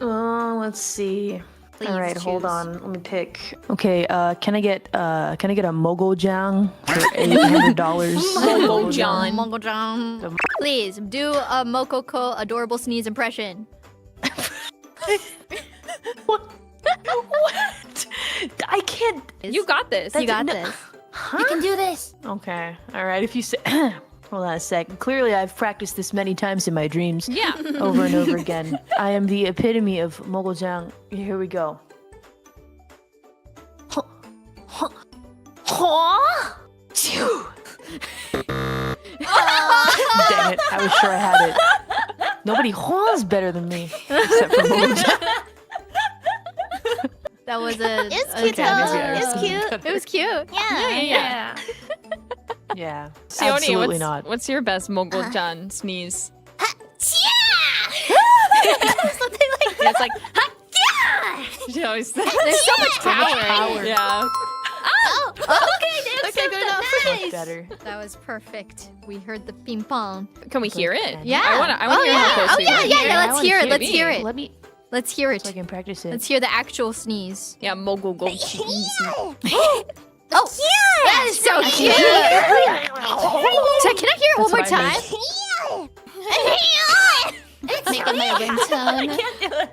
Let's see. Please All right, choose. hold on. Let me pick. Okay, can I get a mogojang for $800? Mogojang. Mogojan. Please do a mococo adorable sneeze impression. What? I can't. You got this. You got this. Huh? You can do this. Okay. All right. If you say, hold on a sec. Clearly, I've practiced this many times in my dreams. Yeah. Over and over again. I am the epitome of mogojang. Here we go. Dang it! I was sure I had it. Nobody is better than me, except for mogojang. That was a. It's cute Okay, maybe though. I It's cute. It was cute. Yeah. Yeah. Sione, Absolutely not. what's your best Mogojang sneeze? Something like that. It's like, she always says. There's so much power. Yeah. Oh, okay, that's Okay, good enough. Much better. That was perfect. We heard the ping pong. Can we hear it? Yeah. I want to Oh, hear yeah. how close Oh, we yeah, are. yeah, I let's wanna hear it. hear Let's it. hear it. Let me, Let's hear it. so I can practice it. Let's hear the actual sneeze. Yeah, Mogogo Ch. Oh, that is so cute. So can I hear it one more That's what I time? It's making my ringtone. can't do it.